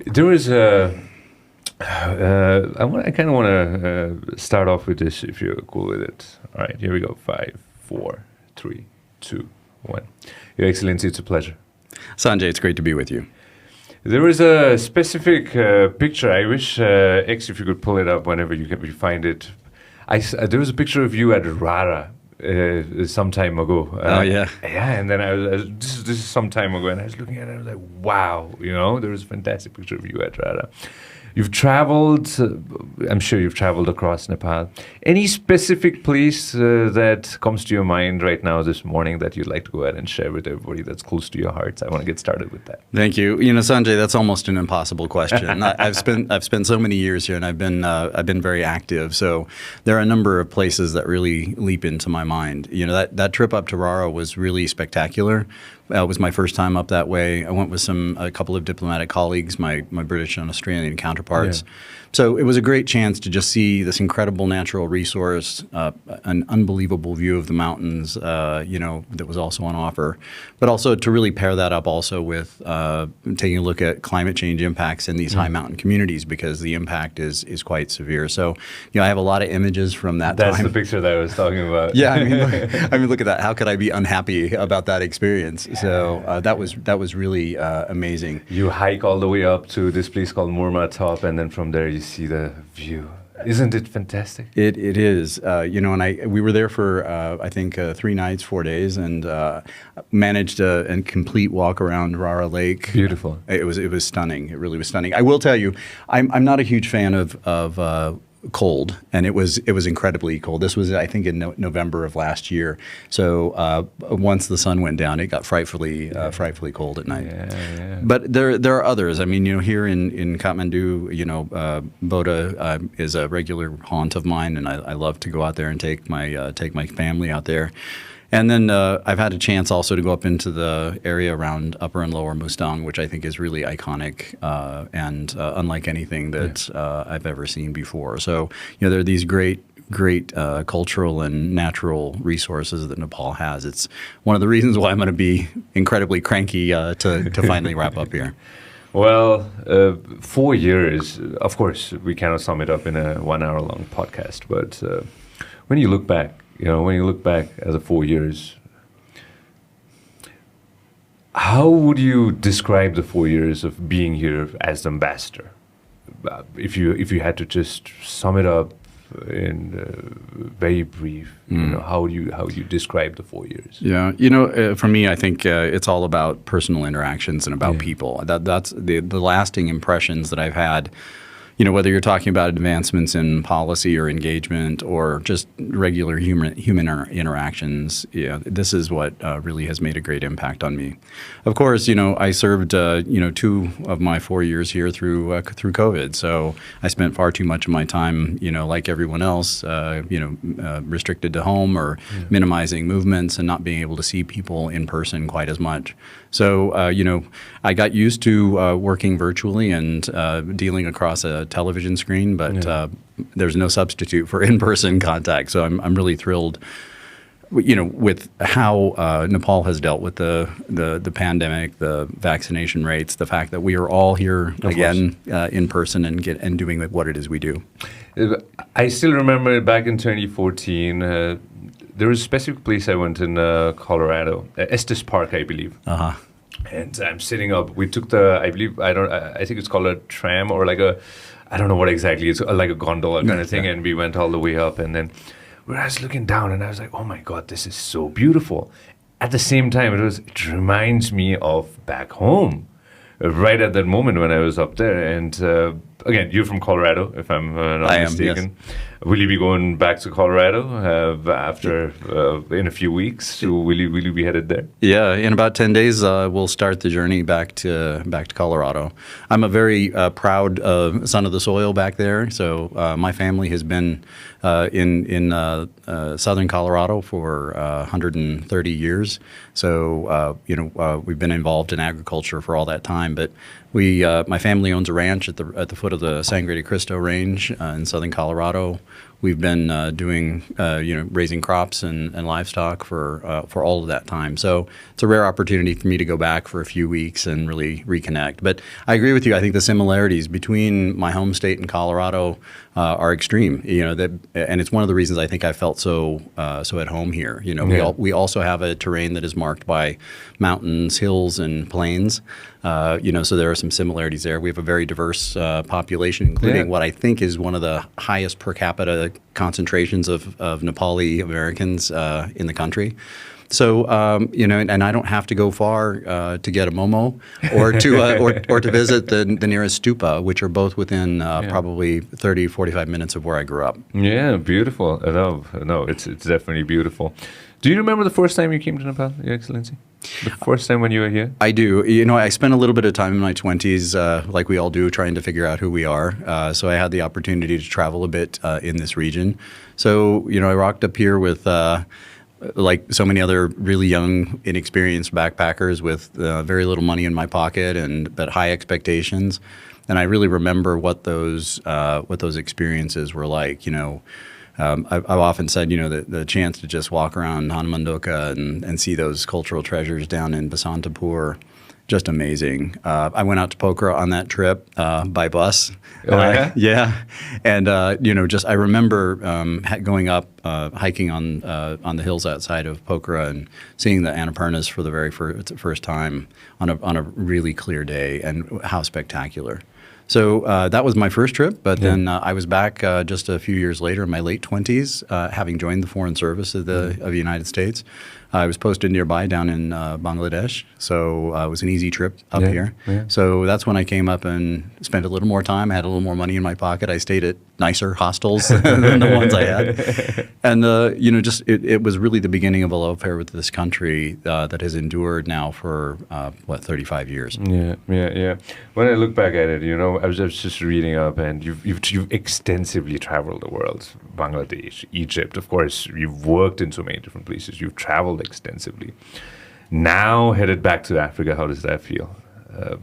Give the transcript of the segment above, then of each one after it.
There was a. I kind of want to start off with this, if you're cool with it. All right, here we go. 5, 4, 3, 2, 1. Your Excellency, it's a pleasure. Sanjay, it's great to be with you. There was a specific picture. I wish, X, if you could pull it up whenever you find it. There was a picture of you at Rara some time ago. Oh, yeah. Yeah, and then this is some time ago, and I was looking at it, I was like, wow, there was a fantastic picture of you at Rara. You've traveled, I'm sure you've traveled across Nepal. Any specific place that comes to your mind right now this morning that you'd like to go ahead and share with everybody that's close to your heart? I want to get started with that. Thank you. Sanjay, that's almost an impossible question. I've spent so many years here, and I've been very active. So there are a number of places that really leap into my mind. That trip up to Rara was really spectacular. It was my first time up that way. I went with a couple of diplomatic colleagues, my British and Australian counterparts. Yeah. So it was a great chance to just see this incredible natural resource, an unbelievable view of the mountains, that was also on offer. But also to really pair that up also with taking a look at climate change impacts in these high mountain communities, because the impact is quite severe. So, I have a lot of images from that time. That's the picture that I was talking about. Yeah, I mean, look at that. How could I be unhappy about that experience? So that was really amazing. You hike all the way up to this place called Murma Top, and then from there you see the view. Isn't it fantastic? It is. And we were there for I think 3 nights, 4 days, and managed a complete walk around Rara Lake. Beautiful. It was stunning. It really was stunning. I will tell you, I'm not a huge fan of cold, and it was incredibly cold. This was, I think, in November of last year. So once the sun went down, it got frightfully cold at night. Yeah. But there are others. I mean, here in Kathmandu, Boda is a regular haunt of mine, and I love to go out there and take my family out there. And then I've had a chance also to go up into the area around Upper and Lower Mustang, which I think is really iconic and unlike anything that I've ever seen before. So, there are these great cultural and natural resources that Nepal has. It's one of the reasons why I'm going to be incredibly cranky to finally wrap up here. Well, 4 years, of course, we cannot sum it up in a 1 hour long podcast, but when you look back, at the 4 years, how would you describe the 4 years of being here as the ambassador? If you had to just sum it up in very brief, how would you describe the 4 years? Yeah, for me, I think it's all about personal interactions and about people. That's the lasting impressions that I've had. Whether you're talking about advancements in policy or engagement or just regular human interactions, this is what really has made a great impact on me. Of course, I served 2 of my 4 years here through COVID, so I spent far too much of my time, like everyone else, restricted to home or minimizing movements and not being able to see people in person quite as much. So, I got used to working virtually and dealing across a television screen, but there's no substitute for in-person contact. So I'm really thrilled, with how Nepal has dealt with the pandemic, the vaccination rates, the fact that we are all here again in person and doing what it is we do. I still remember back in 2014. There was a specific place I went in Colorado, Estes Park, I believe. And I'm sitting up. We took I think it's called a tram or I don't know what exactly. It's like a gondola kind of thing. And we went all the way up. And then I was looking down and I was like, oh my God, this is so beautiful. At the same time, it reminds me of back home. Right at that moment when I was up there. And again, you're from Colorado, if I'm not mistaken. Yes. Will you be going back to Colorado after in a few weeks? So will you be headed there? Yeah, in about 10 days, we'll start the journey back to Colorado. I'm a very proud son of the soil back there. So my family has been in southern Colorado for 130 years. So we've been involved in agriculture for all that time. But my family owns a ranch at the foot foot of the Sangre de Cristo Range in southern Colorado. We've been doing, raising crops and livestock for all of that time. So it's a rare opportunity for me to go back for a few weeks and really reconnect. But I agree with you. I think the similarities between my home state and Colorado are extreme. And it's one of the reasons I think I felt so at home here. We also have a terrain that is marked by mountains, hills, and plains. So there are some similarities there. We have a very diverse population, including what I think is one of the highest per capita concentrations of Nepali Americans in the country. So and I don't have to go far to get a momo or to visit the nearest stupa, which are both within probably 30, 45 minutes of where I grew up. Yeah, beautiful. No, it's definitely beautiful. Do you remember the first time you came to Nepal, Your Excellency? The first time when you were here? I do. I spent a little bit of time in my 20s, like we all do, trying to figure out who we are. So I had the opportunity to travel a bit in this region. So, I rocked up here with, like so many other really young, inexperienced backpackers with very little money in my pocket but high expectations. And I really remember what those experiences were like, I've often said, the chance to just walk around Hanumandoka and see those cultural treasures down in Basantapur, just amazing. I went out to Pokhara on that trip by bus. Oh, yeah? Yeah. And, I remember going up, hiking on the hills outside of Pokhara and seeing the Annapurnas for the very first time on a really clear day, and how spectacular. So that was my first trip, but then I was back just a few years later in my late 20s, having joined the Foreign Service of the United States. I was posted nearby down in Bangladesh, so it was an easy trip up here. Yeah. So that's when I came up and spent a little more time. I had a little more money in my pocket. I stayed at nicer hostels than the ones I had. And, it was really the beginning of a love affair with this country that has endured now for, 35 years. Yeah. When I look back at it, I was just reading up, and you've extensively traveled the world. Bangladesh, Egypt, of course, you've worked in so many different places. You've traveled extensively. Now headed back to Africa, how does that feel?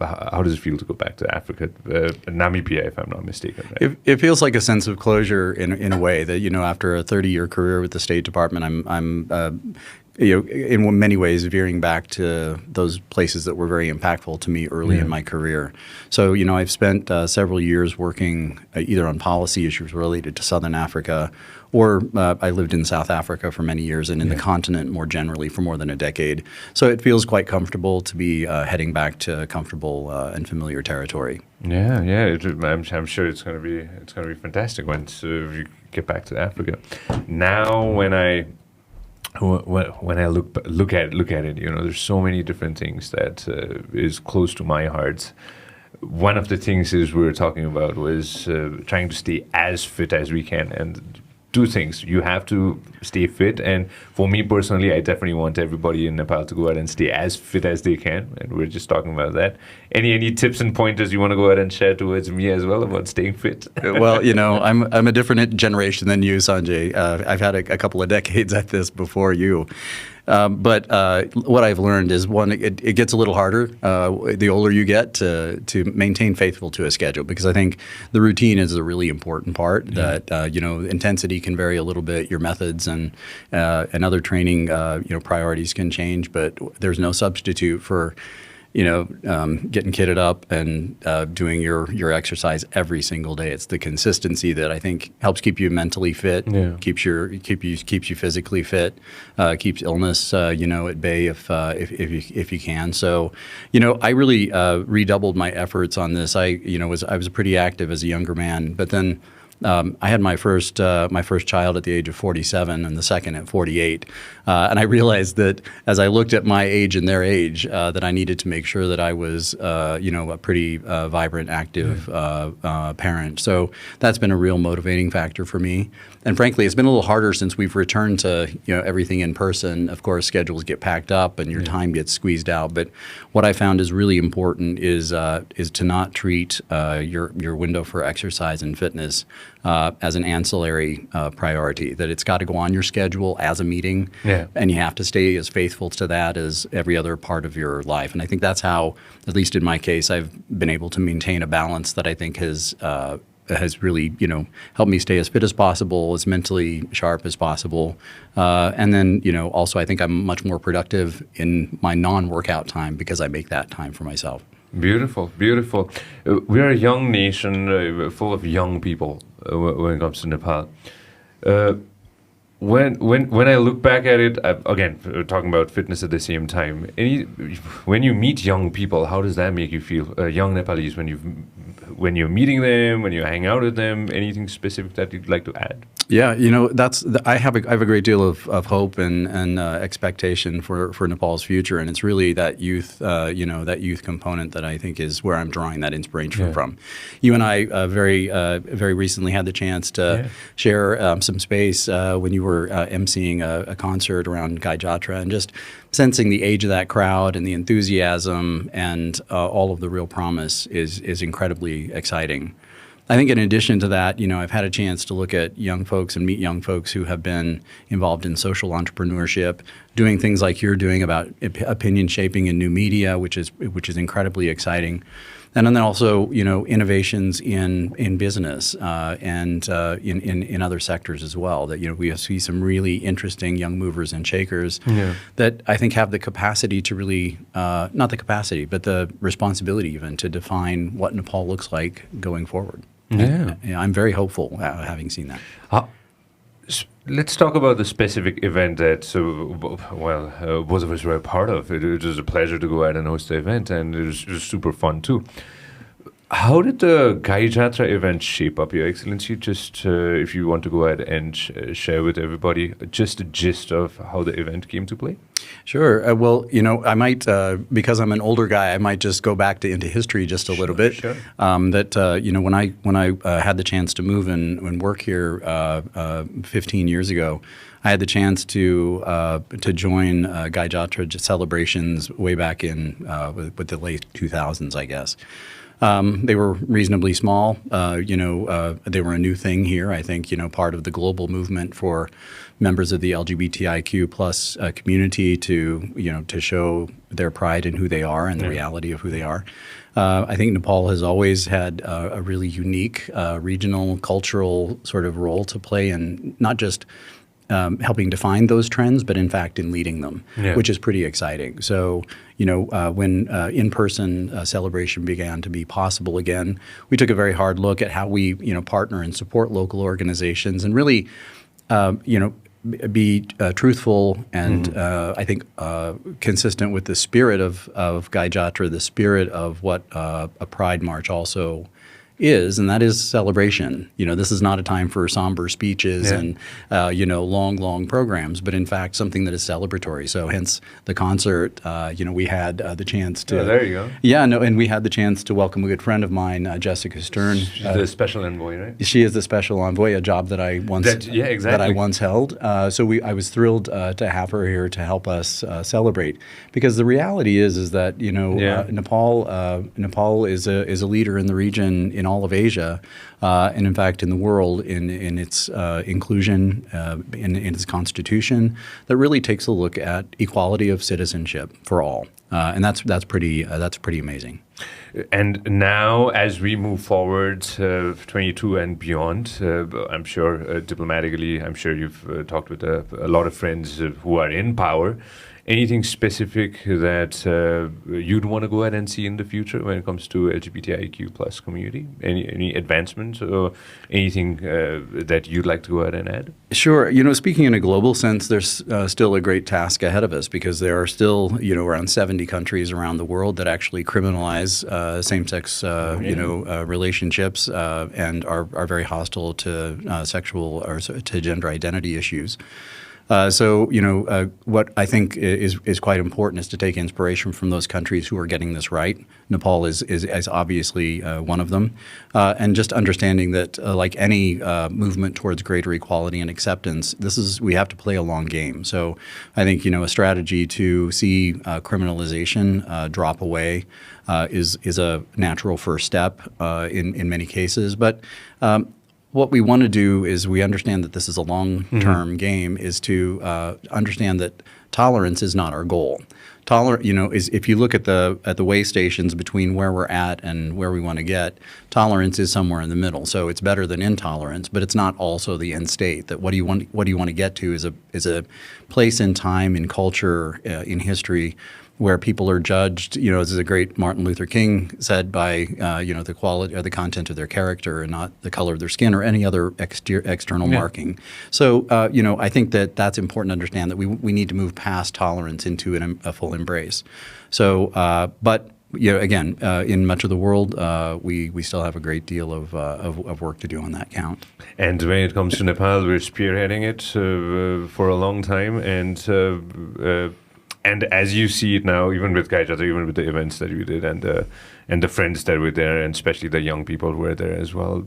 How does it feel to go back to Africa, Namibia, if I'm not mistaken? Right? It feels like a sense of closure in a way that, after a 30-year career with the State Department, I'm in many ways veering back to those places that were very impactful to me early in my career. So, I've spent several years working either on policy issues related to Southern Africa, or I lived in South Africa for many years, and in the continent more generally for more than a decade. So it feels quite comfortable to be heading back to comfortable and familiar territory. Yeah. I'm sure it's going to be fantastic once you get back to Africa. Now, when I look at it, there's so many different things that is close to my heart. One of the things we were talking about was trying to stay as fit as we can, and two things. You have to stay fit, and for me personally, I definitely want everybody in Nepal to go out and stay as fit as they can, and we're just talking about that. Any tips and pointers you want to go ahead and share towards me as well about staying fit? Well, I'm a different generation than you, Sanjay. I've had a couple of decades at this before you. But what I've learned is, one, it gets a little harder the older you get to maintain faithful to a schedule, because I think the routine is a really important part. That intensity can vary a little bit, your methods and other training priorities can change, but there's no substitute for getting kitted up and doing your exercise every single day. It's the consistency that I think helps keep you mentally fit, keeps you physically fit, keeps illness at bay if you can. So I really redoubled my efforts on this. I was pretty active as a younger man, but then I had my first child at the age of 47 and the second at 48. And I realized that as I looked at my age and their age, that I needed to make sure that I was, a pretty vibrant, active parent. So that's been a real motivating factor for me. And frankly, it's been a little harder since we've returned to everything in person. Of course, schedules get packed up and your time gets squeezed out. But what I found is really important is to not treat your window for exercise and fitness as an ancillary priority, that it's got to go on your schedule as a meeting, and you have to stay as faithful to that as every other part of your life. And I think that's how, at least in my case, I've been able to maintain a balance that I think has really, helped me stay as fit as possible, as mentally sharp as possible. And then, also I think I'm much more productive in my non-workout time because I make that time for myself. Beautiful, beautiful. We're a young nation full of young people when it comes to Nepal. When I look back at it, again, talking about fitness at the same time, when you meet young people, how does that make you feel? Young Nepalese, when you're meeting them, when you hang out with them, anything specific that you'd like to add? Yeah, I have a great deal of hope and expectation for Nepal's future, and it's really that youth, that youth component that I think is where I'm drawing that inspiration from. You and I very recently had the chance to share some space when you were emceeing a concert around Gai Jatra, and just sensing the age of that crowd and the enthusiasm and all of the real promise is incredibly exciting. I think in addition to that, I've had a chance to look at young folks and meet young folks who have been involved in social entrepreneurship, doing things like you're doing about opinion shaping in new media, which is incredibly exciting. And then also, innovations in business and in other sectors as well. That we see some really interesting young movers and shakers that I think have the capacity to really, not the capacity, but the responsibility even to define what Nepal looks like going forward. Yeah, I'm very hopeful having seen that. Let's talk about the specific event that, both of us were a part of. It was a pleasure to go out and host the event, and it was super fun too. How did the Gai Jatra event shape up, Your Excellency? Just if you want to go ahead and share with everybody just the gist of how the event came to play. Sure. I might, because I'm an older guy, I might just go back into history just a little bit. Sure. When I had the chance to move and work here 15 years ago, I had the chance to join Gai Jatra celebrations way back in with the late 2000s, I guess. They were reasonably small. They were a new thing here. I think, part of the global movement for members of the LGBTIQ plus community to show their pride in who they are and the reality of who they are. I think Nepal has always had a really unique regional, cultural sort of role to play in not just helping define those trends, but in fact in leading them, which is pretty exciting. So, when in-person celebration began to be possible again, we took a very hard look at how we, partner and support local organizations and really, be truthful and I think consistent with the spirit of Gai Jatra, the spirit of what a Pride March also is, and that is celebration. This is not a time for somber speeches and long programs, but in fact something that is celebratory. So hence the concert. We had the chance to. There you go. And we had the chance to welcome a good friend of mine, Jessica Stern. She's the special envoy, right? She is the special envoy, a job that I once held. So I was thrilled to have her here to help us celebrate, because the reality is that Nepal is a leader in the region, in all of Asia, and in fact in the world, in its inclusion, in its constitution, that really takes a look at equality of citizenship for all, and that's pretty amazing. And now, as we move forward, 22 and beyond, I'm sure diplomatically, I'm sure you've talked with a lot of friends who are in power. Anything specific that you'd want to go ahead and see in the future when it comes to LGBTIQ plus community? Any advancements or anything that you'd like to go ahead and add? Sure. Speaking in a global sense, there's still a great task ahead of us, because there are still, around 70 countries around the world that actually criminalize same-sex, relationships and are very hostile to sexual or to gender identity issues. What I think is quite important is to take inspiration from those countries who are getting this right. Nepal is obviously one of them, and just understanding that, like any movement towards greater equality and acceptance, we have to play a long game. So I think a strategy to see criminalization drop away is a natural first step in many cases, but what we want to do is we understand that this is a long-term game, is to understand that tolerance is not our goal. Is if you look at the way stations between where we're at and where we want to get, tolerance is somewhere in the middle. So it's better than intolerance, but it's not also the end state. That what do you want to get to is a place in time, in culture, in history, where people are judged, as a great Martin Luther King said, by the quality or the content of their character and not the color of their skin or any other external marking. So I think that's important to understand, that we need to move past tolerance into a full embrace. So, but again, in much of the world, we still have a great deal of work to do on that count. And when it comes to Nepal, we're spearheading it for a long time, and as you see it now, even with Gaijata, even with the events that we did, and the friends that were there, and especially the young people who were there as well,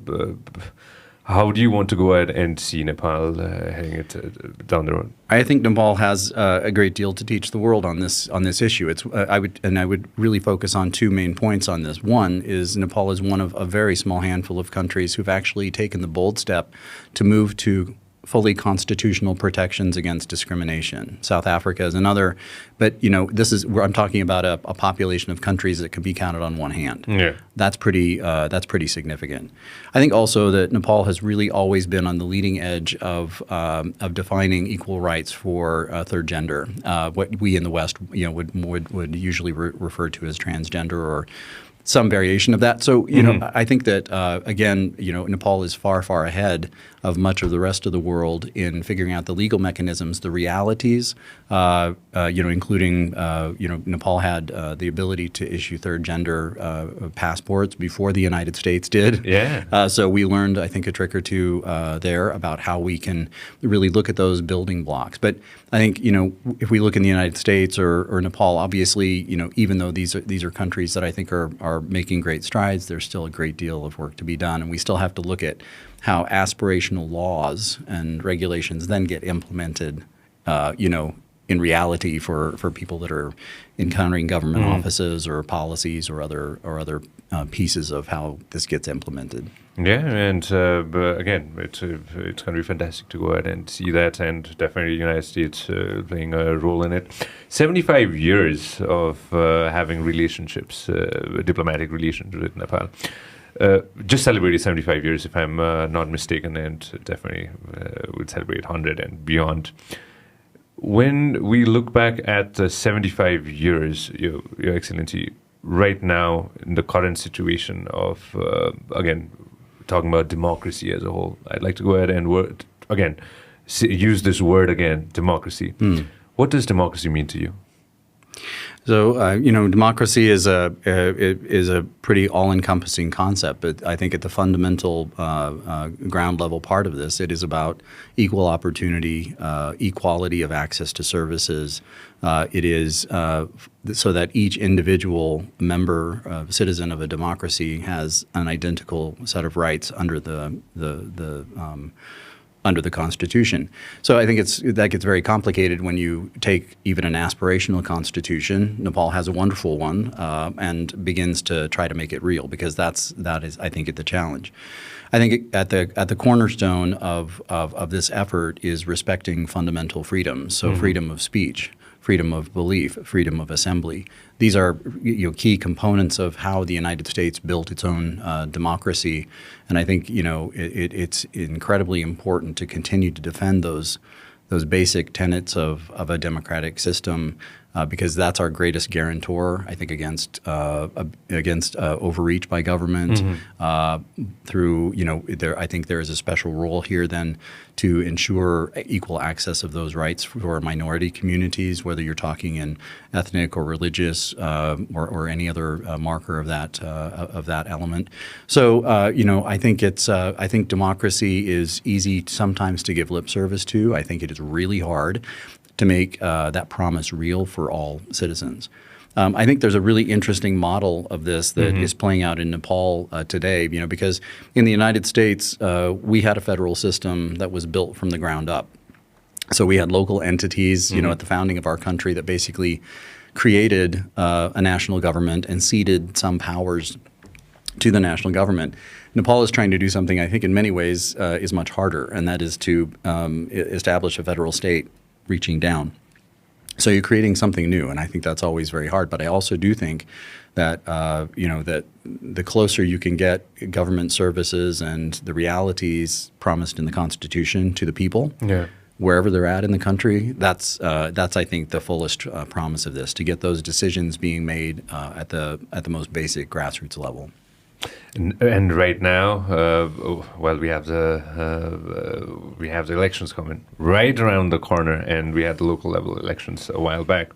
how do you want to go ahead and see Nepal heading it down the road? I think Nepal has a great deal to teach the world on this issue. I would really focus on two main points on this. One is Nepal is one of a very small handful of countries who've actually taken the bold step to move to fully constitutional protections against discrimination. South Africa is another, but this is where I'm talking about a population of countries that can be counted on one hand. Yeah, that's pretty significant. I think also that Nepal has really always been on the leading edge of defining equal rights for third gender, what we in the West would usually refer to as transgender or some variation of that. So, I think that, again, Nepal is far, far ahead of much of the rest of the world in figuring out the legal mechanisms, the realities, including, Nepal had the ability to issue third gender passports before the United States did. Yeah. So we learned, I think, a trick or two there about how we can really look at those building blocks. But I think, if we look in the United States or Nepal, obviously, even though these are countries that I think are making great strides, there's still a great deal of work to be done. And we still have to look at how aspirational laws and regulations then get implemented, in reality for people that are encountering government offices or policies or other pieces of how this gets implemented. Yeah, and but again, it's going to be fantastic to go ahead and see that, and definitely the United States playing a role in it. 75 years of having relationships, diplomatic relations with Nepal. Just celebrated 75 years, if I'm not mistaken, and definitely would celebrate 100 and beyond. When we look back at the 75 years, Your Excellency, right now in the current situation of, again, talking about democracy as a whole, I'd like to go ahead and use this word again, democracy. What does democracy mean to you? So, democracy is a pretty all-encompassing concept, but I think at the fundamental ground level part of this, it is about equal opportunity, equality of access to services. It is so that each individual member, citizen of a democracy, has an identical set of rights under under the Constitution. So I think that gets very complicated when you take even an aspirational constitution. Nepal has a wonderful one and begins to try to make it real, because that is I think the challenge. I think at the cornerstone of this effort is respecting fundamental freedoms. So freedom of speech, freedom of belief, freedom of assembly. These are key components of how the United States built its own democracy, and I think it's incredibly important to continue to defend those basic tenets of a democratic system, because that's our greatest guarantor, I think, against overreach by government. Through I think there is a special role here then to ensure equal access of those rights for minority communities, whether you're talking in ethnic or religious or any other marker of that element. So I think democracy is easy sometimes to give lip service to. I think it is really hard to make that promise real for all citizens. I think there's a really interesting model of this that is playing out in Nepal today, because in the United States, we had a federal system that was built from the ground up. So we had local entities, at the founding of our country that basically created a national government and ceded some powers to the national government. Nepal is trying to do something I think in many ways is much harder, and that is to establish a federal state reaching down. So you're creating something new, and I think that's always very hard. But I also do think that that the closer you can get government services and the realities promised in the Constitution to the people, wherever they're at in the country, that's I think the fullest promise of this, to get those decisions being made at the most basic grassroots level. And right now, we have the elections coming right around the corner, and we had the local level elections a while back.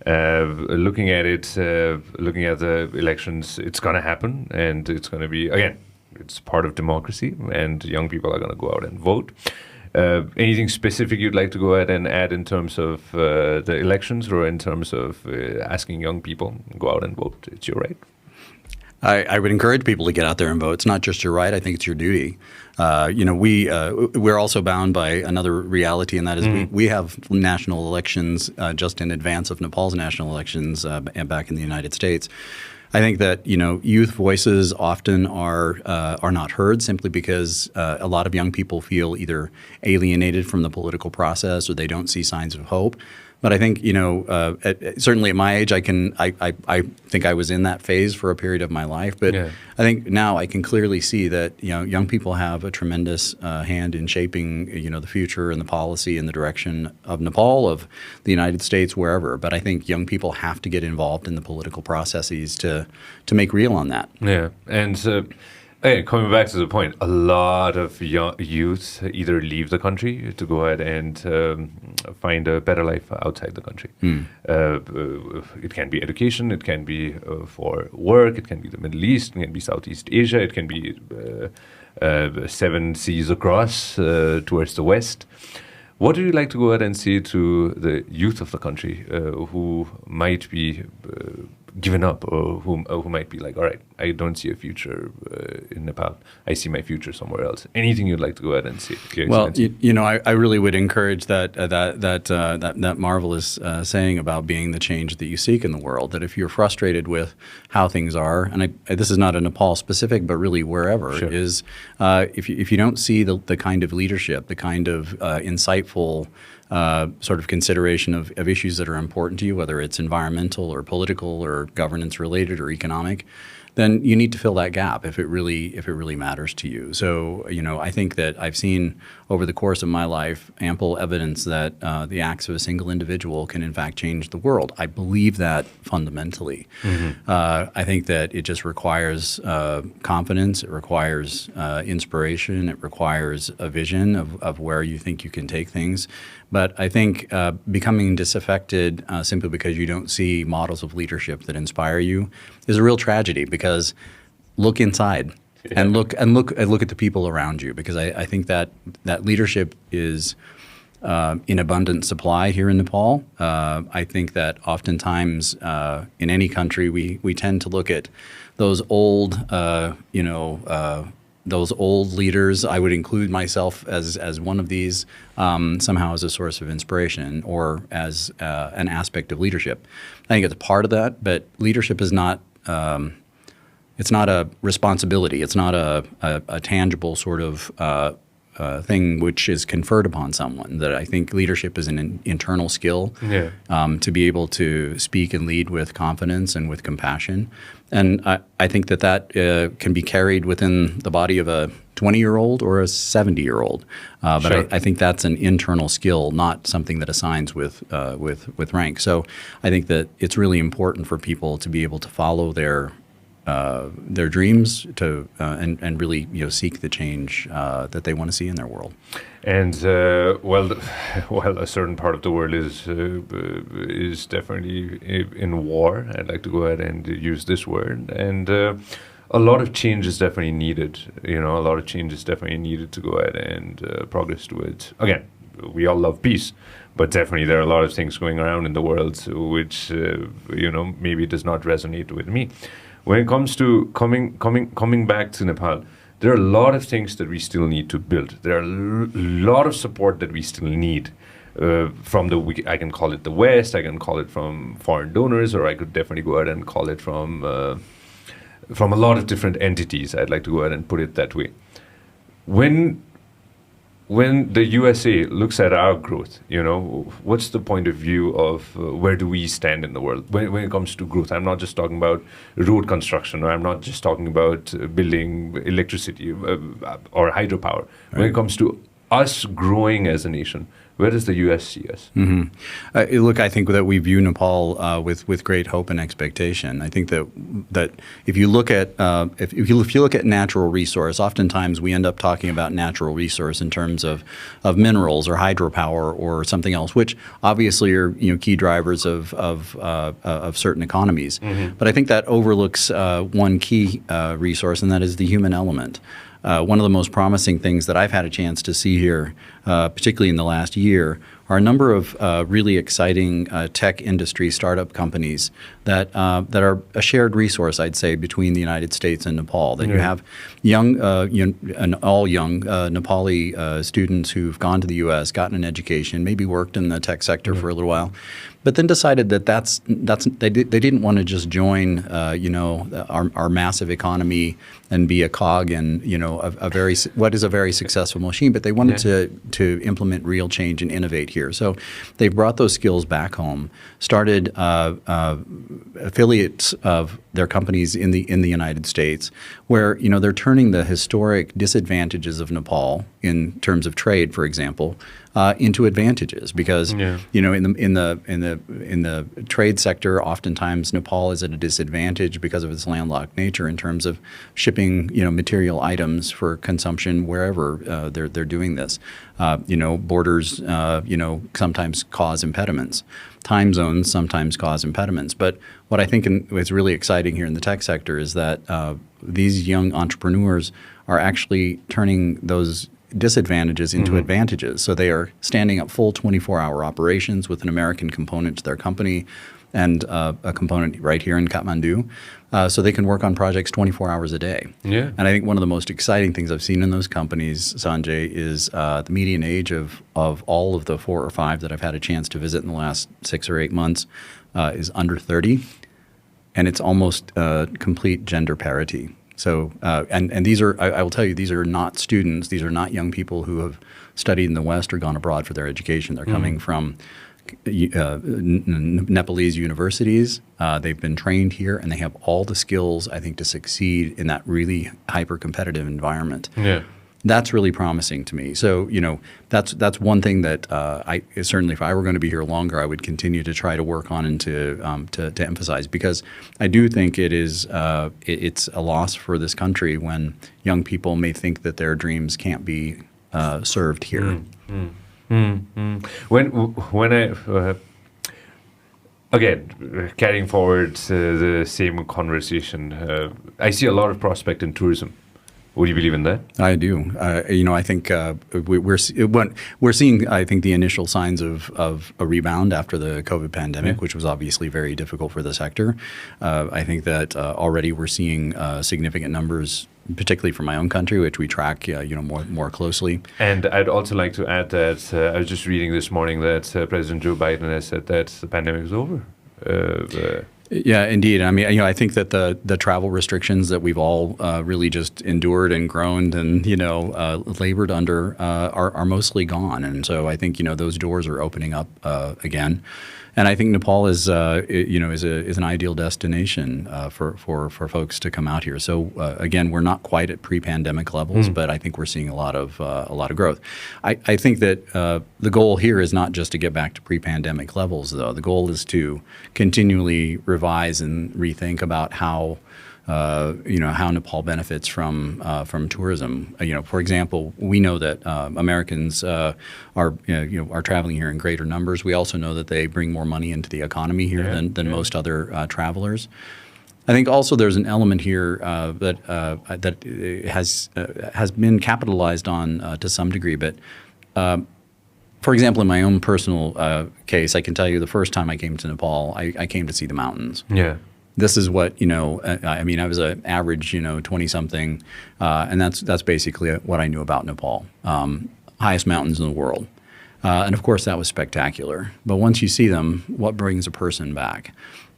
Looking at the elections, it's going to happen, and it's going to be, again, it's part of democracy, and young people are going to go out and vote. Anything specific you'd like to go ahead and add in terms of the elections, or in terms of asking young people go out and vote? It's your right. I would encourage people to get out there and vote. It's not just your right. I think it's your duty. We're also bound by another reality, and that is we have national elections just in advance of Nepal's national elections back in the United States. I think that youth voices often are not heard simply because a lot of young people feel either alienated from the political process, or they don't see signs of hope. But I think certainly at my age, I think I was in that phase for a period of my life. But I think now I can clearly see that young people have a tremendous hand in shaping the future and the policy and the direction of Nepal, of the United States, wherever. But I think young people have to get involved in the political processes to make real on that. Yeah, and again, coming back to the point, a lot of youth either leave the country to go ahead and find a better life outside the country. It can be education, it can be for work, it can be the Middle East, it can be Southeast Asia, it can be 7 seas across towards the west. What do you like to go ahead and say to the youth of the country who might be given up, or who might be like, all right, I don't see a future in Nepal. I see my future somewhere else. Anything you'd like to go ahead and say? Well, I really would encourage that marvelous saying about being the change that you seek in the world. That if you're frustrated with how things are, and this is not a Nepal specific, but really wherever, is if you don't see the kind of leadership, the kind of insightful sort of consideration of issues that are important to you, whether it's environmental or political or governance related or economic, then you need to fill that gap if it really matters to you. So, I think that I've seen over the course of my life ample evidence that the acts of a single individual can in fact change the world. I believe that fundamentally. I think that it just requires confidence, it requires inspiration, it requires a vision of where you think you can take things. But I think becoming disaffected simply because you don't see models of leadership that inspire you is a real tragedy, because look inside and look at the people around you, because I think that leadership is in abundant supply here in Nepal. I think that oftentimes in any country we tend to look at those old leaders. I would include myself as one of these, somehow as a source of inspiration or as an aspect of leadership. I think it's part of that, but leadership is not. It's not a responsibility. It's not a tangible sort of thing which is conferred upon someone. That I think leadership is an internal skill to be able to speak and lead with confidence and with compassion. And I think that can be carried within the body of a 20-year-old or a 70-year-old. But I think that's an internal skill, not something that assigns with rank. So I think that it's really important for people to be able to follow their dreams and really seek the change that they want to see in their world. And a certain part of the world is definitely in war. I'd like to go ahead and use this word. And a lot of change is definitely needed. A lot of change is definitely needed to go ahead and progress towards. Again, we all love peace, but definitely there are a lot of things going around in the world which maybe does not resonate with me. When it comes to coming back to Nepal, there are a lot of things that we still need to build. There are a lot of support that we still need from I can call it the West, I can call it from foreign donors, or I could definitely go ahead and call it from from a lot of different entities. I'd like to go ahead and put it that way. When the USA looks at our growth, what's the point of view of where do we stand in the world when it comes to growth? I'm not just talking about road construction, or I'm not just talking about building electricity or hydropower. Right. When it comes to us growing as a nation, where does the U.S. see us? Look, I think that we view Nepal with great hope and expectation. I think that if you look at if you look at natural resource, oftentimes we end up talking about natural resource in terms of minerals or hydropower or something else, which obviously are key drivers of certain economies. But I think that overlooks one key resource, and that is the human element. One of the most promising things that I've had a chance to see here, particularly in the last year, are a number of really exciting tech industry startup companies that are a shared resource, I'd say, between the United States and Nepal. That you have young, all young Nepali students who've gone to the U.S., gotten an education, maybe worked in the tech sector for a little while, but then decided that they didn't want to just join our massive economy and be a cog in what is a very successful machine, but they wanted to implement real change and innovate here. So they've brought those skills back home, started affiliates of their companies in the United States, where they're turning the historic disadvantages of Nepal in terms of trade, for example, into advantages, because in the trade sector, oftentimes Nepal is at a disadvantage because of its landlocked nature in terms of shipping material items for consumption wherever they're doing this. Borders sometimes cause impediments. Time zones sometimes cause impediments. But what I think is really exciting here in the tech sector is that these young entrepreneurs are actually turning those disadvantages into advantages. So they are standing up full 24-hour operations with an American component to their company and a component right here in Kathmandu, so they can work on projects 24 hours a day. Yeah. And I think one of the most exciting things I've seen in those companies, Sanjay, is the median age of all of the 4 or 5 that I've had a chance to visit in the last 6 or 8 months is under 30, and it's almost complete gender parity. So, and these are, I will tell you, these are not students. These are not young people who have studied in the West or gone abroad for their education. They're coming from Nepalese universities. They've been trained here, and they have all the skills, I think, to succeed in that really hyper-competitive environment. Yeah. That's really promising to me. So, that's one thing that I certainly, if I were going to be here longer, I would continue to try to work on and to emphasize, because I do think it's a loss for this country when young people may think that their dreams can't be served here. When I again carrying forward the same conversation, I see a lot of prospect in tourism. Would you believe in that? I do. I think we're seeing, I think, the initial signs of a rebound after the COVID pandemic, which was obviously very difficult for the sector. I think that already we're seeing significant numbers, particularly from my own country, which we track, more closely. And I'd also like to add that I was just reading this morning that President Joe Biden has said that the pandemic is over. Yeah, indeed. I mean, I think that the travel restrictions that we've all really just endured and groaned and labored under are mostly gone, and so I think those doors are opening up again. And I think Nepal is an ideal destination for folks to come out here. So again, we're not quite at pre-pandemic levels, but I think we're seeing a lot of growth. I think that the goal here is not just to get back to pre-pandemic levels, though. The goal is to continually revise and rethink about how Nepal benefits from tourism. For example, we know that Americans are traveling here in greater numbers. We also know that they bring more money into the economy here than most other travelers. I think also there's an element here that has been capitalized on to some degree, but. For example, in my own personal case, I can tell you the first time I came to Nepal, I came to see the mountains. Yeah. This is what, I was an average, 20-something, and that's basically what I knew about Nepal. Highest mountains in the world. And of course, that was spectacular. But once you see them, what brings a person back?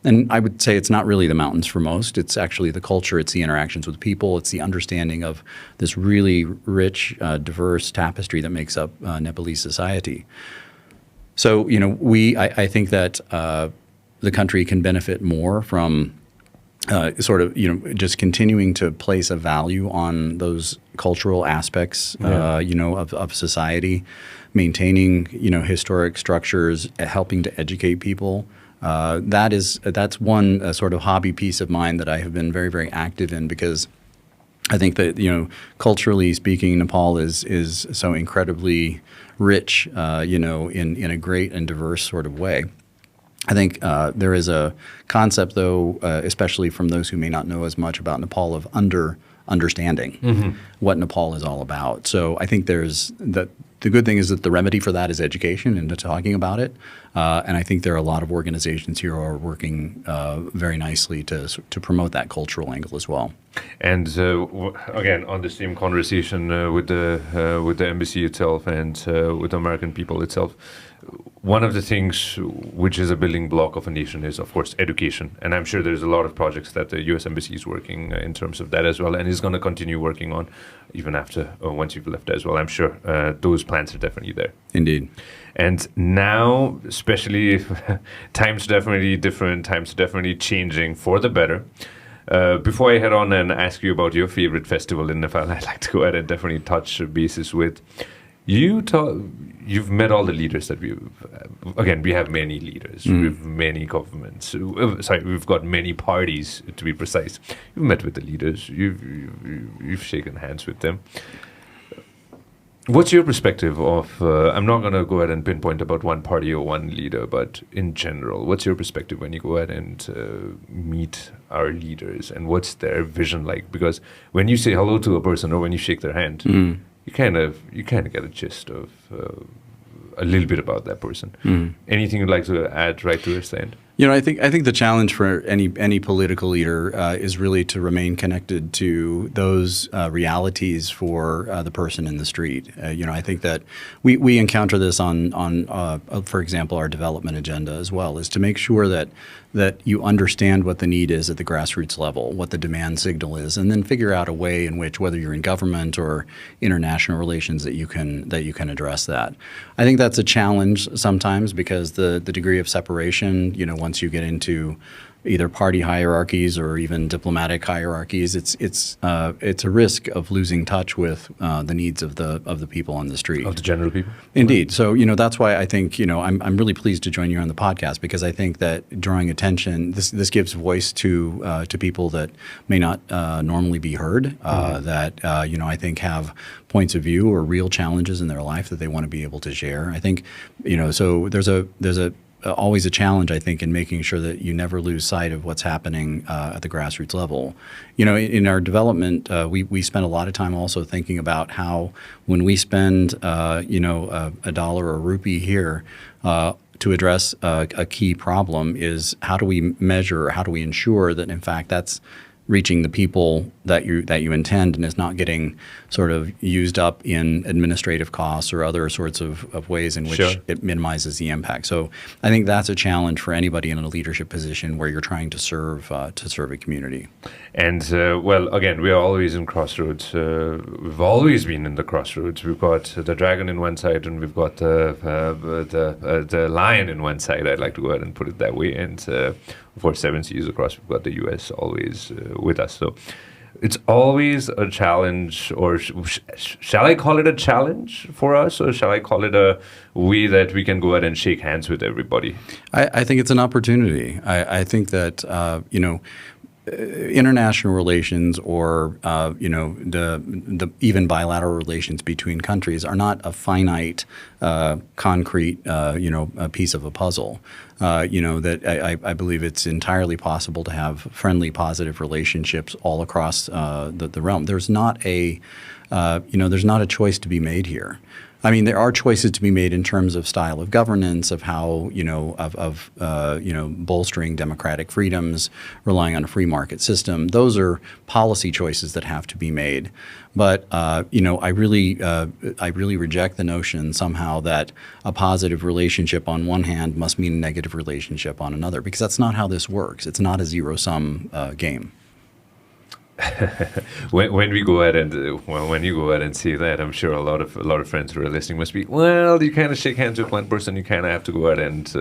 And I would say it's not really the mountains for most. It's actually the culture. It's the interactions with people. It's the understanding of this really rich, diverse tapestry that makes up Nepalese society. So, I think that the country can benefit more from just continuing to place a value on those cultural aspects, of society, maintaining, historic structures, helping to educate people. That's one sort of hobby piece of mine that I have been very, very active in, because I think that, culturally speaking, Nepal is so incredibly rich, in a great and diverse sort of way. I think there is a concept, though, especially from those who may not know as much about Nepal, of understanding what Nepal is all about. So I think the good thing is that the remedy for that is education and talking about it. And I think there are a lot of organizations here who are working very nicely to promote that cultural angle as well. And again, on the same conversation with the embassy itself and with the American people itself, one of the things which is a building block of a nation is, of course, education. And I'm sure there's a lot of projects that the U.S. Embassy is working in terms of that as well, and is going to continue working on even after, once you've left as well. I'm sure those plans are definitely there. Indeed. And now, especially, times definitely different, times definitely changing for the better. Before I head on and ask you about your favorite festival in Nepal, I'd like to go ahead and definitely touch bases with you. You've met all the leaders that we have many leaders, we have many governments, we've got many parties, to be precise. You've met with the leaders, you've shaken hands with them. What's your perspective of, I'm not going to go ahead and pinpoint about one party or one leader, but in general, what's your perspective when you go ahead and meet our leaders, and what's their vision like? Because when you say hello to a person or when you shake their hand, you kind of get a gist of a little bit about that person. Anything you'd like to add right to this end? I think the challenge for any political leader is really to remain connected to those realities for the person in the street. I think that we encounter this on for example, our development agenda as well, is to make sure that you understand what the need is at the grassroots level, what the demand signal is, and then figure out a way in which, whether you're in government or international relations, that you can address that. I think that's a challenge sometimes, because the degree of separation, once you get into either party hierarchies or even diplomatic hierarchies, it's a risk of losing touch with the needs of the people on the street, of the general people. Indeed. So that's why I think I'm really pleased to join you on the podcast, because I think that drawing attention, this gives voice to people that may not normally be heard, that I think have points of view or real challenges in their life that they want to be able to share. I think so there's always a challenge, I think, in making sure that you never lose sight of what's happening at the grassroots level. In our development, we spend a lot of time also thinking about how, when we spend, a dollar or a rupee here to address a key problem, is how do we measure, how do we ensure that, in fact, that's reaching the people that you intend, and is not getting sort of used up in administrative costs or other sorts of ways in which it minimizes the impact. So I think that's a challenge for anybody in a leadership position where you're trying to serve a community. And again, we are always in Crossroads. We've always been in the Crossroads. We've got the dragon in one side, and we've got the lion in one side. I'd like to go ahead and put it that way. And for 7 seas across, we've got the U.S. always with us. So it's always a challenge, or shall I call it a challenge for us, or shall I call it a way that we can go ahead and shake hands with everybody? I think it's an opportunity. I think that, international relations, or the even bilateral relations between countries, are not a finite, concrete, a piece of a puzzle. That I believe it's entirely possible to have friendly, positive relationships all across the realm. There's not a choice to be made here. I mean, there are choices to be made in terms of style of governance, of how, bolstering democratic freedoms, relying on a free market system. Those are policy choices that have to be made. But, I really reject the notion somehow that a positive relationship on one hand must mean a negative positive relationship on another, because that's not how this works. It's not a zero-sum game. when we go ahead and when you go ahead and see that, I'm sure a lot of friends who are listening must be, well, you kind of shake hands with one person, you kind of have to go ahead and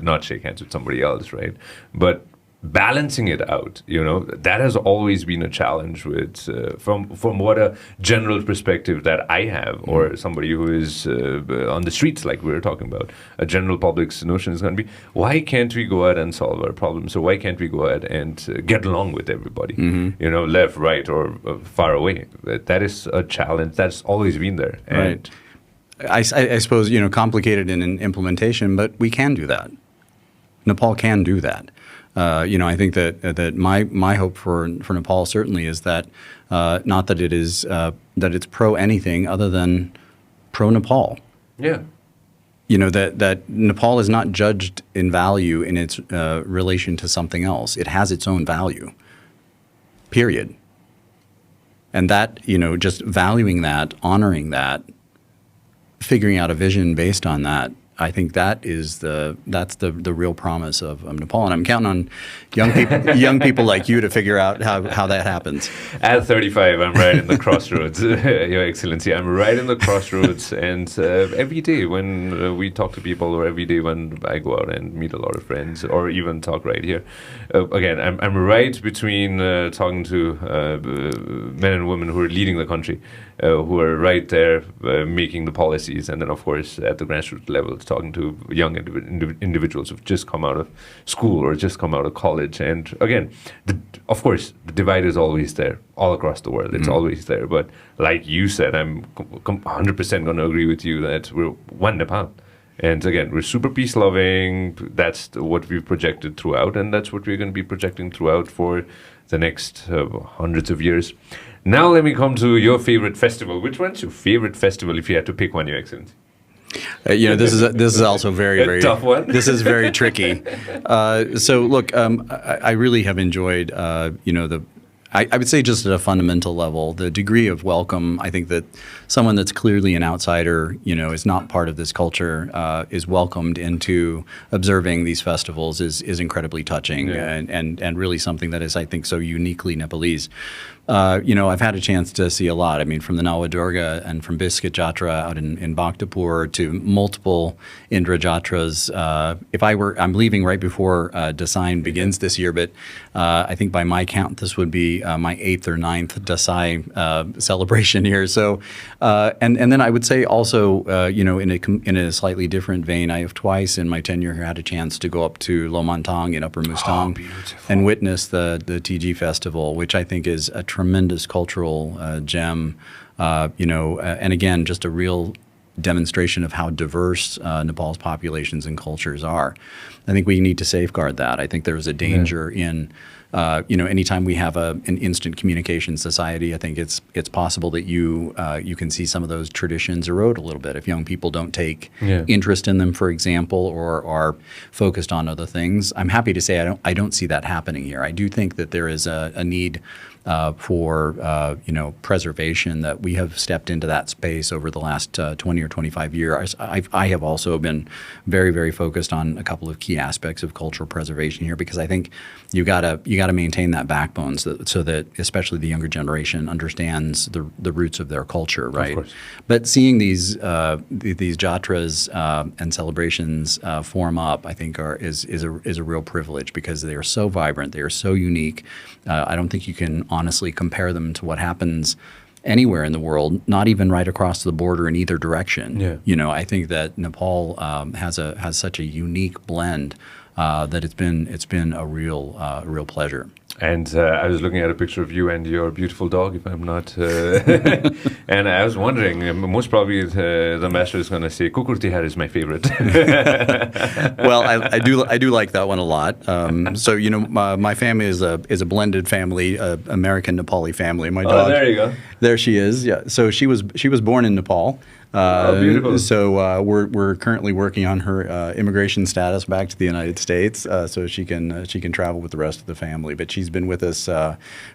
not shake hands with somebody else, right? But balancing it out, that has always been a challenge with from what a general perspective that I have, or somebody who is on the streets, like we were talking about. A general public's notion is going to be, why can't we go ahead and solve our problems? So why can't we go ahead and get along with everybody? Left, right, or far away. That is a challenge that's always been there. And right. I suppose, complicated in implementation, but we can do that. Nepal can do that. I think that my hope for Nepal certainly is that not that it is that it's pro anything other than pro Nepal. Yeah. That Nepal is not judged in value in its relation to something else. It has its own value. Period. And that, just valuing that, honoring that, figuring out a vision based on that, I think that's the real promise of Nepal, and I'm counting on young people like you to figure out how that happens. At 35, I'm right in the crossroads, Your Excellency. I'm right in the crossroads, and every day when we talk to people, or every day when I go out and meet a lot of friends, or even talk right here, again, I'm right between talking to men and women who are leading the country, who are right there making the policies, and then of course at the grassroots level, talking to young individuals who've just come out of school or just come out of college. And again, of course, the divide is always there all across the world. It's always there. But like you said, I'm 100% going to agree with you that we're one Nepal. And again, we're super peace-loving. That's what we've projected throughout, and that's what we're going to be projecting throughout for the next hundreds of years. Now let me come to your favorite festival. Which one's your favorite festival if you had to pick one, Your Excellency? This is also very tough one. This is very tricky. So look, I really have enjoyed I would say just at a fundamental level, the degree of welcome. I think that someone that's clearly an outsider, is not part of this culture, is welcomed into observing these festivals is incredibly touching, and really something that is, I think, so uniquely Nepalese. I've had a chance to see a lot. I mean, from the Nawa Durga and from Biscuit Jatra out in Bhaktapur to multiple Indra Jatras. I'm leaving right before Dasai begins this year, but I think by my count, this would be my 8th or 9th Dasai celebration here. So, and then I would say also, in a slightly different vein, I have twice in my tenure had a chance to go up to Lomantang in Upper Mustang and witness the TG Festival, which I think is a tremendous cultural gem, and again, just a real demonstration of how diverse Nepal's populations and cultures are. I think we need to safeguard that. I think there's a danger in, anytime we have an instant communication society, I think it's possible that you can see some of those traditions erode a little bit if young people don't take interest in them, for example, or are focused on other things. I'm happy to say I don't see that happening here. I do think that there is a need for preservation, that we have stepped into that space over the last 20 or 25 years. I have also been very, very focused on a couple of key aspects of cultural preservation here, because I think you gotta maintain that backbone so that especially the younger generation understands the roots of their culture, right? Of course. But seeing these jatras and celebrations form up, I think is a real privilege, because they are so vibrant, they are so unique. I don't think you can honestly compare them to what happens anywhere in the world, not even right across the border in either direction. Yeah. I think that Nepal has such a unique blend that it's been a real pleasure. And I was looking at a picture of you and your beautiful dog, if I'm not... and I was wondering, most probably the master is going to say, Kukurtihar is my favorite. Well, I do like that one a lot. So, my family is a blended family, American Nepali family. My dog, there you go. There she is, yeah. So she was born in Nepal. Beautiful. So we're currently working on her immigration status back to the United States, so she can travel with the rest of the family. But she's been with us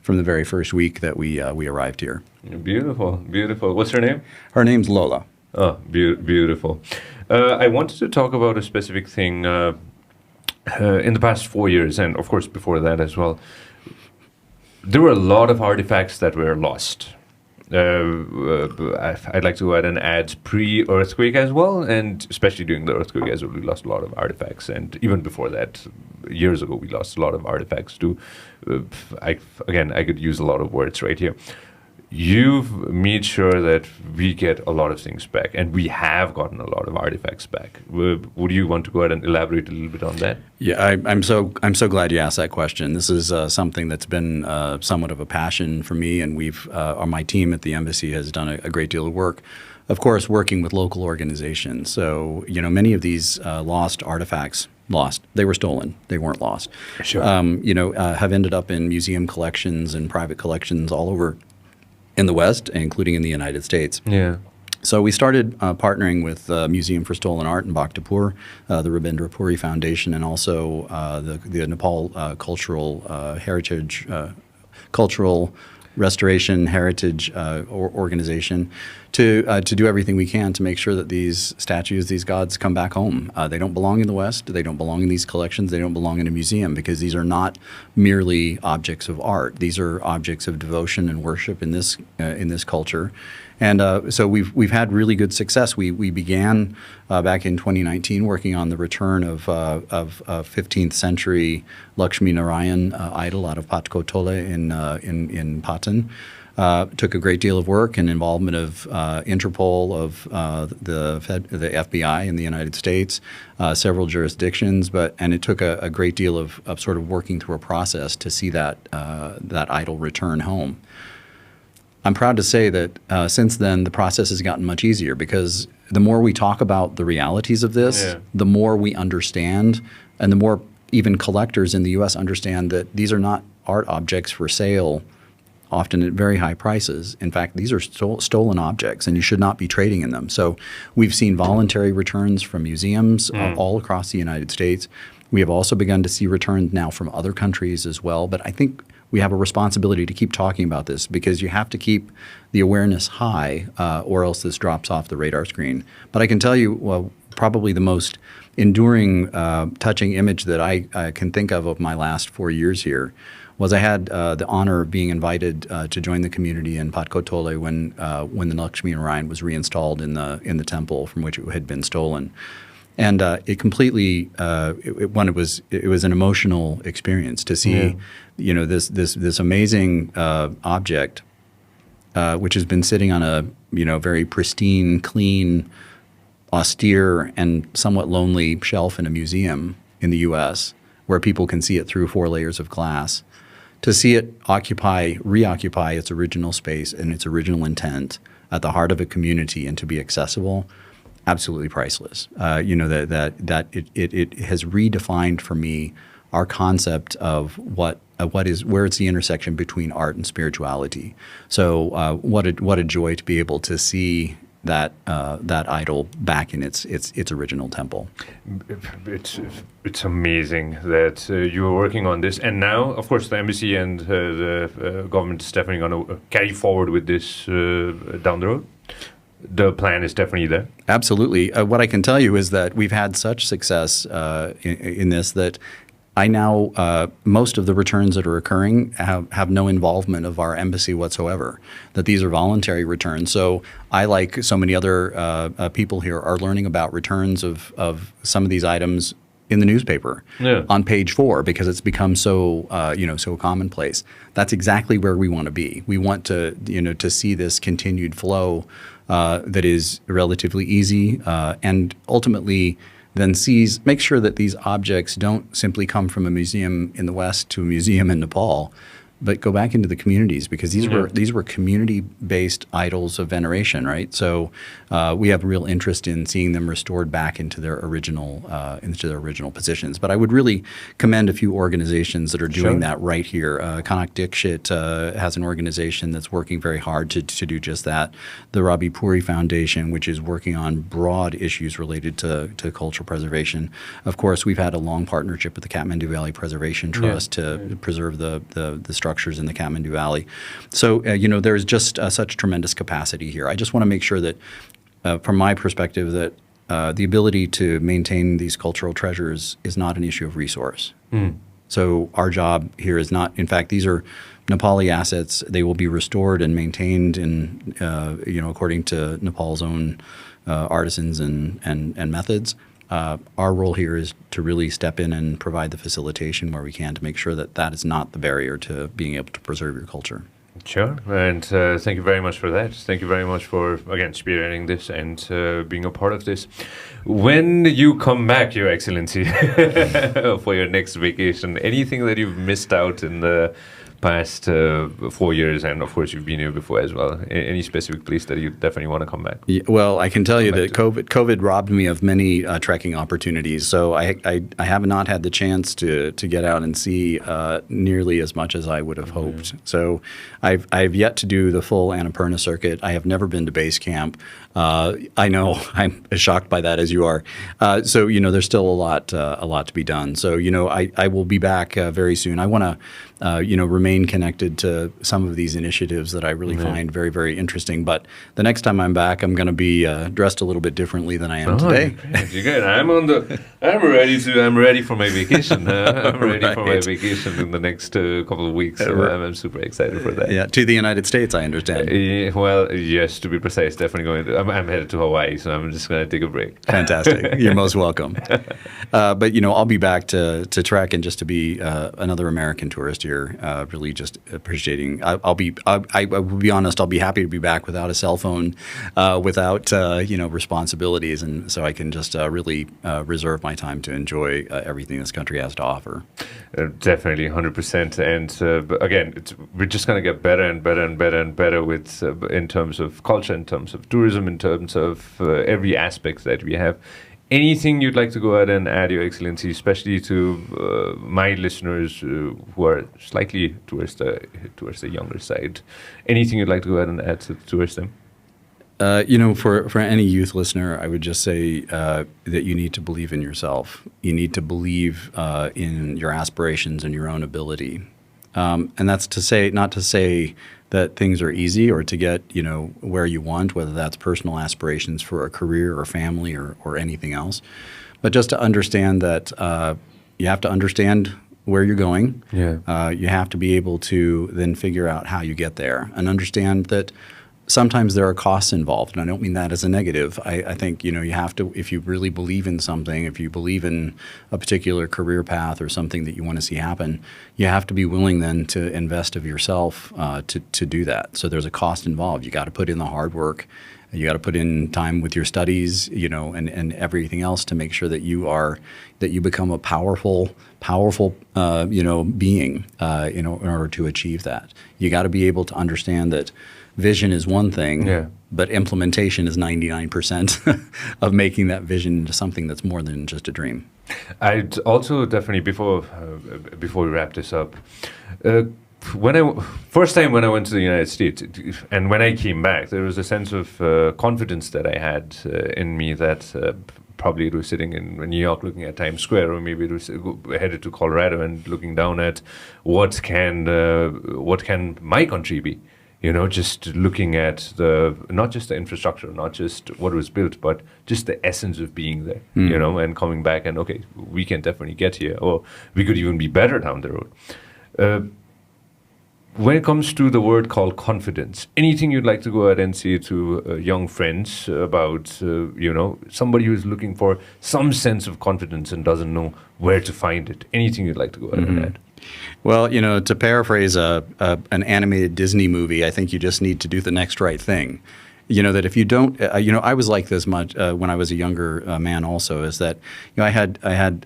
from the very first week that we arrived here. Beautiful, beautiful. What's her name? Her name's Lola. Oh, beautiful. I wanted to talk about a specific thing in the past 4 years, and of course before that as well. There were a lot of artifacts that were lost. I'd like to go ahead and add pre-earthquake as well, and especially during the earthquake as well, we lost a lot of artifacts. And even before that, years ago, we lost a lot of artifacts too. I could use a lot of words right here. You've made sure that we get a lot of things back, and we have gotten a lot of artifacts back. Would you want to go ahead and elaborate a little bit on that? Yeah, I'm so glad you asked that question. This is something that's been somewhat of a passion for me, and my team at the embassy has done a great deal of work. Of course, working with local organizations. So many of these lost artifacts. They were stolen. They weren't lost. Sure. Have ended up in museum collections and private collections all over in the West, including in the United States. Yeah. So we started partnering with the Museum for Stolen Art in Bhaktapur, the Rabindra Puri Foundation, and also the Nepal Cultural Heritage, Cultural Restoration Heritage Organization to do everything we can to make sure that these statues, these gods, come back home. They don't belong in the West. They don't belong in these collections. They don't belong in a museum because these are not merely objects of art. These are objects of devotion and worship in this culture. And so we've had really good success. We began back in 2019 working on the return of 15th century Lakshmi Narayan idol out of Patkotole in Patan. Took a great deal of work and involvement of Interpol, of the FBI in the United States, several jurisdictions, and it took a great deal of sort of working through a process to see that idol return home. I'm proud to say that since then the process has gotten much easier because the more we talk about the realities of this, the more we understand, and the more even collectors in the U.S. understand that these are not art objects for sale, often at very high prices. In fact, these are stolen objects, and you should not be trading in them. So we've seen voluntary returns from museums all across the United States. We have also begun to see returns now from other countries as well, but I think we have a responsibility to keep talking about this because you have to keep the awareness high or else this drops off the radar screen. But I can tell you, probably the most enduring, touching image that I can think of my last 4 years here was I had the honor of being invited to join the community in Patkotole when the Lakshmi Narayan was reinstalled in the temple from which it had been stolen. And it completely it was an emotional experience to see this amazing object which has been sitting on a very pristine, clean, austere, and somewhat lonely shelf in a museum in the U.S. where people can see it through 4 layers of glass. To see it reoccupy its original space and its original intent at the heart of a community and to be accessible, absolutely priceless. That it has redefined for me our concept of where it's the intersection between art and spirituality. So what a joy to be able to see that idol back in its original temple. It's amazing that you are working on this, and now, of course, the embassy and the government is definitely going to carry forward with this down the road. The plan is definitely there. Absolutely. What I can tell you is that we've had such success in this that I now, most of the returns that are occurring have no involvement of our embassy whatsoever, that these are voluntary returns. So I, like so many other people here, are learning about returns of some of these items in the newspaper on page 4 because it's become so so commonplace. That's exactly where we want to be. We want to see this continued flow that is relatively easy and ultimately then make sure that these objects don't simply come from a museum in the West to a museum in Nepal, but go back into the communities because these were community-based idols of veneration, right? So we have real interest in seeing them restored back into their original positions. But I would really commend a few organizations that are doing that right here. Kanak Dikshit has an organization that's working very hard to do just that. The Rabi Puri Foundation, which is working on broad issues related to cultural preservation. Of course, we've had a long partnership with the Kathmandu Valley Preservation Trust to preserve the structures in the Kathmandu Valley. So, there's just such tremendous capacity here. I just want to make sure that from my perspective, that the ability to maintain these cultural treasures is not an issue of resource. So our job here is not, in fact, these are Nepali assets. They will be restored and maintained in, according to Nepal's own artisans and methods. Our role here is to really step in and provide the facilitation where we can to make sure that that is not the barrier to being able to preserve your culture. Sure, and thank you very much for that. Thank you very much for, again, spearheading this and being a part of this. When you come back, Your Excellency, for your next vacation, anything that you've missed out in the past 4 years, and of course you've been here before as well, any specific place that you definitely want to come back? Yeah, well, I can tell you that COVID robbed me of many trekking opportunities. So I have not had the chance to get out and see nearly as much as I would have hoped. So I've yet to do the full Annapurna circuit. I have never been to base camp. I know I'm as shocked by that as you are. So there's still a lot to be done. So I will be back very soon. I want to remain connected to some of these initiatives that I really find very, very interesting. But the next time I'm back, I'm going to be dressed a little bit differently than I am today. You're good. I'm ready for my vacation. I'm ready for my vacation in the next couple of weeks. So I'm super excited for that. Yeah, to the United States, I understand. Well, yes, to be precise, definitely going to. I'm headed to Hawaii, so I'm just going to take a break. Fantastic. You're most welcome. But I'll be back to trek and just to be another American tourist here. Really just appreciating. I will be honest. I'll be happy to be back without a cell phone, without responsibilities, and so I can just really reserve my time to enjoy everything this country has to offer. Definitely, 100%. And but again, we're just going to get better and better and better and better with in terms of culture, in terms of tourism, in terms of every aspect that we have. Anything you'd like to go ahead and add, Your Excellency, especially to my listeners who are slightly towards the younger side? Anything you'd like to go ahead and add towards them? For any youth listener, I would just say that you need to believe in yourself. You need to believe in your aspirations and your own ability. And that's not to say that things are easy or to get, where you want, whether that's personal aspirations for a career or family or anything else. But just to understand that you have to understand where you're going. Yeah. You have to be able to then figure out how you get there and understand that sometimes there are costs involved, and I don't mean that as a negative. I think you have to, if you really believe in something, if you believe in a particular career path or something that you want to see happen, you have to be willing then to invest of yourself to do that. So there's a cost involved. You got to put in the hard work. You got to put in time with your studies, and everything else to make sure that you become a powerful being in order to achieve that. You got to be able to understand that vision is one thing, but implementation is 99% of making that vision into something that's more than just a dream. I'd also definitely, before we wrap this up, first time when I went to the United States, and when I came back, there was a sense of confidence that I had in me that probably it was sitting in New York looking at Times Square, or maybe it was headed to Colorado and looking down at what can my country be. Just looking at not just the infrastructure, not just what was built, but just the essence of being there, and coming back and, okay, we can definitely get here, or we could even be better down the road. When it comes to the word called confidence, anything you'd like to go ahead and say to young friends about, somebody who's looking for some sense of confidence and doesn't know where to find it? Anything you'd like to go ahead and add? Well, to paraphrase an animated Disney movie, I think you just need to do the next right thing. That if you don't, I was like this much when I was a younger man also, is that, I had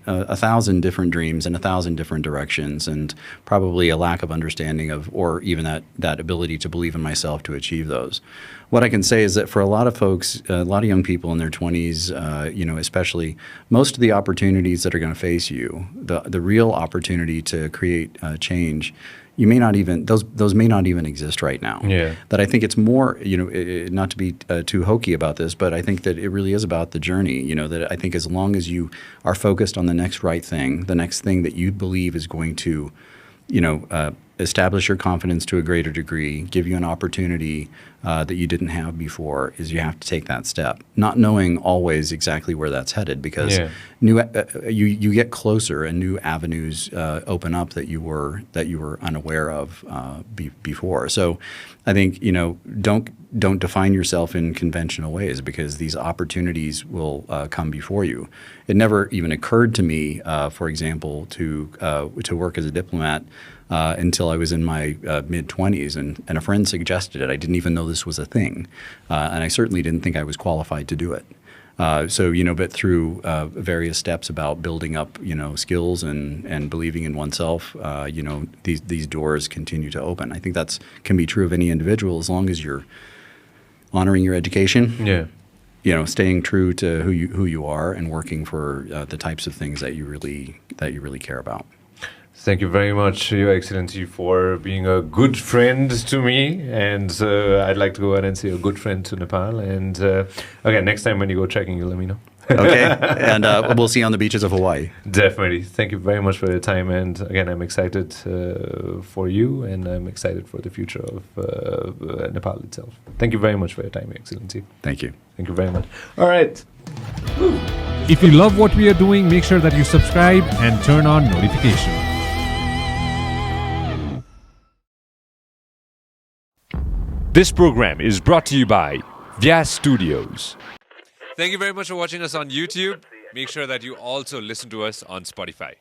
1,000 different dreams in 1,000 different directions, and probably a lack of understanding of, or even that ability to believe in myself to achieve those. What I can say is that for a lot of folks, a lot of young people in their 20s, especially, most of the opportunities that are going to face you, the real opportunity to create change, you may not even those may not even exist right now. Yeah. That I think it's more, not to be too hokey about this, but I think that it really is about the journey. That I think as long as you are focused on the next right thing, the next thing that you believe is going to, establish your confidence to a greater degree, give you an opportunity that you didn't have before, is you have to take that step, not knowing always exactly where that's headed, because you get closer and new avenues open up that you were unaware of before. So I think, don't define yourself in conventional ways, because these opportunities will come before you. It never even occurred to me, for example, to work as a diplomat until I was in my mid-20s, and a friend suggested it. I didn't even know this was a thing, and I certainly didn't think I was qualified to do it. But through various steps about building up, skills and believing in oneself, these doors continue to open. I think that's can be true of any individual, as long as you're honoring your education. Yeah. Staying true to who you are and working for the types of things that you really care about. Thank you very much, Your Excellency, for being a good friend to me. And I'd like to go ahead and say a good friend to Nepal. And okay, next time when you go trekking, you let me know. Okay, and we'll see you on the beaches of Hawaii. Definitely. Thank you very much for your time. And again, I'm excited for you, and I'm excited for the future of Nepal itself. Thank you very much for your time, Your Excellency. Thank you. Thank you very much. All right. If you love what we are doing, make sure that you subscribe and turn on notifications. This program is brought to you by Vyas Studios. Thank you very much for watching us on YouTube. Make sure that you also listen to us on Spotify.